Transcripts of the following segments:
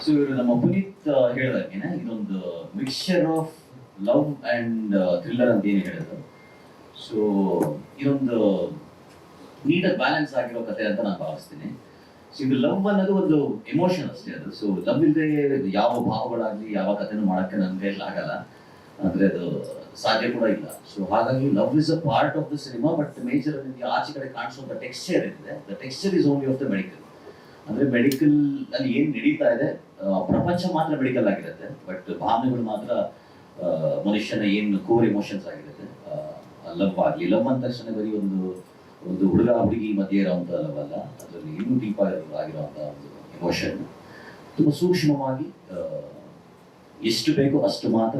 So ಇವರು ನಮ್ಮ ಪುನೀತ್ ಹೇಳಿದಾಗೇನೆ ಇದೊಂದು mixture of love and thriller ಅಂತ ಏನು ಹೇಳಿದ್ರು. ಸೊ ಇದೊಂದು ನೀಟಾಗಿ ಬ್ಯಾಲೆನ್ಸ್ ಆಗಿರೋ ಕಥೆ ಅಂತ ನಾನು ಭಾವಿಸ್ತೀನಿ. ಸೊ ಇದು ಲವ್ ಅನ್ನೋದು ಒಂದು ಎಮೋಷನ್ ಅಷ್ಟೇ ಅದು. ಸೊ ಲವ್ ಇಲ್ಲದೆ ಯಾವ ಭಾವಗಳಾಗಲಿ ಯಾವ ಕಥೆನೂ ಮಾಡೋಕ್ಕೆ ನನ್ನ ಕೈಯಲ್ಲಿ ಆಗಲ್ಲ, ಅಂದರೆ ಅದು ಸಾಧ್ಯ ಕೂಡ ಇಲ್ಲ. ಸೊ ಹಾಗಾಗಿ love is a part of the cinema, but major ಆಚೆ ಕಡೆ ಕಾಣಿಸುವಂಥ ಟೆಕ್ಸ್ಚರ್ ಇದೆ, the texture is only of the medical. ಅಂದರೆ ಮೆಡಿಕಲ್ ಅಲ್ಲಿ ಏನು ನಡೀತಾ ಇದೆ, ಪ್ರಪಂಚ ಮಾತ್ರ ಮೆಡಿಕಲ್ ಆಗಿರುತ್ತೆ, ಬಟ್ ಭಾವನೆಗಳು ಮಾತ್ರ ಮನುಷ್ಯನ ಏನು ಕೋರ್ ಎಮೋಷನ್ಸ್ ಆಗಿರುತ್ತೆ. ಲವ್ ಆಗಲಿ, ಲವ್ ಅಂದ ತಕ್ಷಣ ಬರೀ ಒಂದು ಹುಡುಗ ಹುಡುಗಿ ಮಧ್ಯೆ ಇರೋವಂಥ ಲವ್ ಅಲ್ಲ, ಅದರಲ್ಲಿ ಇನ್ನೂ ಡೀಪ್ ಆಗಿರುವಂಥ ಒಂದು ಎಮೋಷನ್ ತುಂಬ ಸೂಕ್ಷ್ಮವಾಗಿ ಎಷ್ಟು ಬೇಕೋ ಅಷ್ಟು ಮಾತ್ರ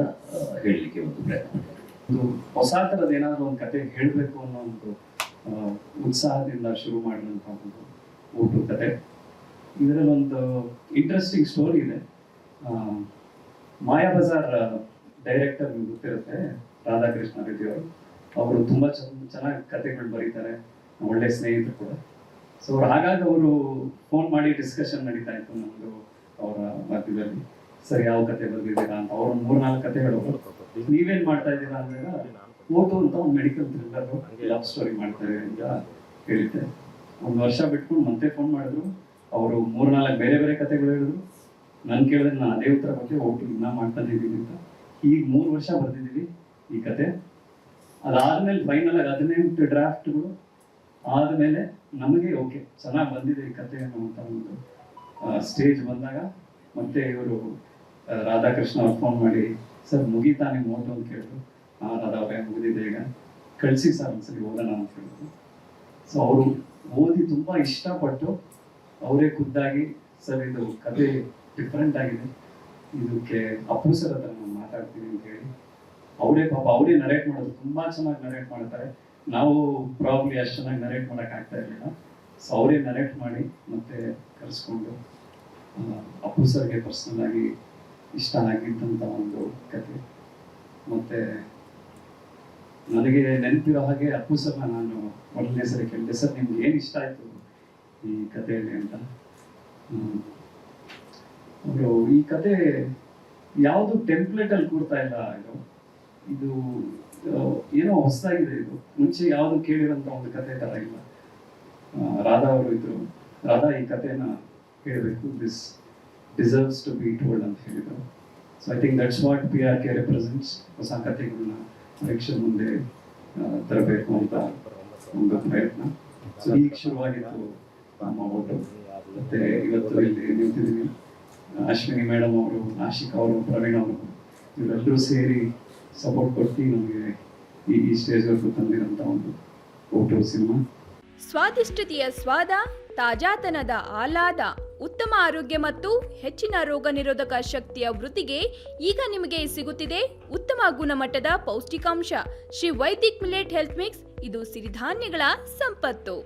ಹೇಳಲಿಕ್ಕೆ ಒಂದು ಪ್ರಯತ್ನ ಮಾಡ್ತಾರೆ. ಒಂದು ಹೊಸ ಥರದ ಏನಾದರೂ ಒಂದು ಕತೆ ಹೇಳಬೇಕು ಅನ್ನೋ ಒಂದು ಉತ್ಸಾಹದಿಂದ ಶುರು ಮಾಡಿದಂಥ ಒಂದು ಊಟದ ಕತೆ. ಇದರಲ್ಲಿ ಒಂದು ಇಂಟ್ರೆಸ್ಟಿಂಗ್ ಸ್ಟೋರಿ ಇದೆ. ಮಾಯಾ ಬಜಾರ್ ಡೈರೆಕ್ಟರ್ ಗೊತ್ತಿರುತ್ತೆ, ರಾಧಾಕೃಷ್ಣ ರೆಡ್ಡಿ ಅವರು ತುಂಬ ಚೆನ್ನಾಗಿ ಕತೆಗಳು ಬರೀತಾರೆ, ಒಳ್ಳೆ ಸ್ನೇಹಿತರು ಕೂಡ. ಸೊ ಅವ್ರು ಹಾಗಾಗಿ ಅವರು ಫೋನ್ ಮಾಡಿ ಡಿಸ್ಕಷನ್ ನಡೀತಾ ಇತ್ತು ನಮ್ಮದು ಅವರ ಮಧ್ಯದಲ್ಲಿ. ಸರ್ ಯಾವ ಕತೆ ಬರೆದಿದ್ದೀರಾ ಅಂತ. ಅವ್ರು 3-4 ಕತೆಗಳು ನೀವೇನು ಮಾಡ್ತಾ ಇದ್ದೀರಾ ಅಂದಾಗ ಓಟು ಅಂತ ಒಂದು ಮೆಡಿಕಲ್ ಥ್ರಿಲ್ಲರ್ ಲವ್ ಸ್ಟೋರಿ ಮಾಡ್ತಾರೆ ಅಂತ ಹೇಳಿದ್ದೆ. 1 ವರ್ಷ ಬಿಟ್ಕೊಂಡು ಮತ್ತೆ ಫೋನ್ ಮಾಡಿದ್ರು. ಅವರು 3-4 ಬೇರೆ ಬೇರೆ ಕತೆಗಳು ಹೇಳಿದ್ರು. ನಾನು ಕೇಳಿದ್ರೆ ನಾನು ಅದೇ ಉತ್ತರ ಬಗ್ಗೆ ಓಟು ಇನ್ನೂ ಮಾಡ್ತಾನೆ ಇದ್ದೀನಿ ಅಂತ. ಈಗ 3 ವರ್ಷ ಬರ್ತಿದ್ದೀವಿ ಈ ಕತೆ. ಅದಾದ್ಮೇಲೆ ಫೈನಲ್ ಆಗಿ 18 ಡ್ರಾಫ್ಟ್ಗಳು ಆದಮೇಲೆ ನಮಗೆ ಓಕೆ ಚೆನ್ನಾಗಿ ಬಂದಿದೆ ಈ ಕತೆ ಅನ್ನುವಂಥ ಒಂದು ಸ್ಟೇಜ್ ಬಂದಾಗ ಮತ್ತೆ ಇವರು ರಾಧಾಕೃಷ್ಣ ಅವ್ರು ಫೋನ್ ಮಾಡಿ, ಸರ್ ಮುಗೀತಾ ನಿಮ್ಮ ಓಟು ಅಂತ ಕೇಳಿದ್ರು. ರಾಧಾ ಅವರೇ ಮುಗಿದಿದೆ, ಈಗ ಕಳಿಸಿ ಸರ್ ಒಂದ್ಸಲಿ ಓದೋಣ ಅಂತ ಹೇಳಿದ್ರು. ಸೊ ಅವರು ಓದಿ ತುಂಬ ಇಷ್ಟಪಟ್ಟು ಅವರೇ ಖುದ್ದಾಗಿ, ಸರ್ ಇದು ಕತೆ ಡಿಫ್ರೆಂಟ್ ಆಗಿದೆ, ಇದಕ್ಕೆ ಅಪ್ಪು ಸರ್ ಹತ್ರ ನಾನು ಮಾತಾಡ್ತೀನಿ ಅಂತ ಹೇಳಿ ಅವರೇ ಪಾಪ ಅವರೇ ನರೇಟ್ ಮಾಡೋದು, ತುಂಬ ಚೆನ್ನಾಗಿ ನರೇಟ್ ಮಾಡ್ತಾರೆ. ನಾವು ಪ್ರಾಬ್ಲಿ ಅಷ್ಟು ಚೆನ್ನಾಗಿ ನರೇಟ್ ಮಾಡೋಕೆ ಆಗ್ತಾ ಇರಲಿಲ್ಲ. ಸೊ ಅವರೇ ನರೇಟ್ ಮಾಡಿ ಮತ್ತೆ ಕರೆಸ್ಕೊಂಡು ಅಪ್ಪು ಸರ್ಗೆ ಪರ್ಸನಲ್ ಆಗಿ ಇಷ್ಟ ಆಗಿದ್ದಂಥ ಒಂದು ಕತೆ. ಮತ್ತು ನನಗೆ ನೆನಪಿರೋ ಹಾಗೆ ಅಪ್ಪು ಸರ್ನ ನಾನು ಮೊದಲನೇ ಸರಿ ಕೇಳಿದೆ, ಸರ್ ನಿಮ್ಗೆ ಏನು ಇಷ್ಟ ಆಯಿತು ಈ ಕಥೆಯಲ್ಲಿ ಅಂತ. ಅವರು ಈ ಕತೆ ಯಾವುದು ಟೆಂಪ್ಲೇಟಲ್ಲಿ ಕೂರ್ತಾ ಇಲ್ಲ, ಇದು ಏನೋ ಹೊಸದಾಗಿದೆ, ಇದು ಮುಂಚೆ ಯಾವುದು ಕೇಳಿರೋಂಥ ಒಂದು ಕತೆ ಥರ ಇಲ್ಲ. ರಾಧಾ ಅವರು ಇದ್ರು, ರಾಧಾ ಈ ಕಥೆನ ಹೇಳಬೇಕು, this deserves to be told ಅಂತ ಹೇಳಿದರು. So I think that's what PRK represents. ಹೊಸ ಕಥೆಗಳನ್ನ ಪರೀಕ್ಷೆ ಮುಂದೆ ತರಬೇಕು ಅಂತ ಒಂದು ಪ್ರಯತ್ನ. ಸೊ ಈಗ ಶುರುವಾಗಿತ್ತು ನಮ್ಮ ಓಟು. ಮತ್ತೆ ಇವತ್ತು ಇಲ್ಲಿ ನಿಂತಿದ್ದೀವಿ. ಅಶ್ವಿನಿ ಮೇಡಮ್ ಅವರು, ಆಶಿಕ್ ಅವರು, ಪ್ರವೀಣ್ ಅವರು ಇವರೆಲ್ಲರೂ ಸೇರಿ ಸಪೋರ್ಟ್ ಕೊಟ್ಟು ನಮಗೆ ಈ ಸ್ಟೇಜ್ವರೆಗೂ ತಂದಿರೋಂಥ ಒಂದು ಓಟು ಸಿನಿಮಾ. ಸ್ವಾದಿಷ್ಟತೆಯ ಸ್ವಾದ, ತಾಜಾತನದ ಆಹ್ಲಾದ, ಉತ್ತಮ ಆರೋಗ್ಯ ಮತ್ತು ಹೆಚ್ಚಿನ ರೋಗ ನಿರೋಧಕ ಶಕ್ತಿಯ ವೃದ್ಧಿಗೆ ಈಗ ನಿಮಗೆ ಸಿಗುತ್ತಿದೆ ಉತ್ತಮ ಗುಣಮಟ್ಟದ ಪೌಷ್ಟಿಕಾಂಶ. Shri Vaidik millet health mix, ಇದು ಸಿರಿಧಾನ್ಯಗಳ ಸಂಪತ್ತು.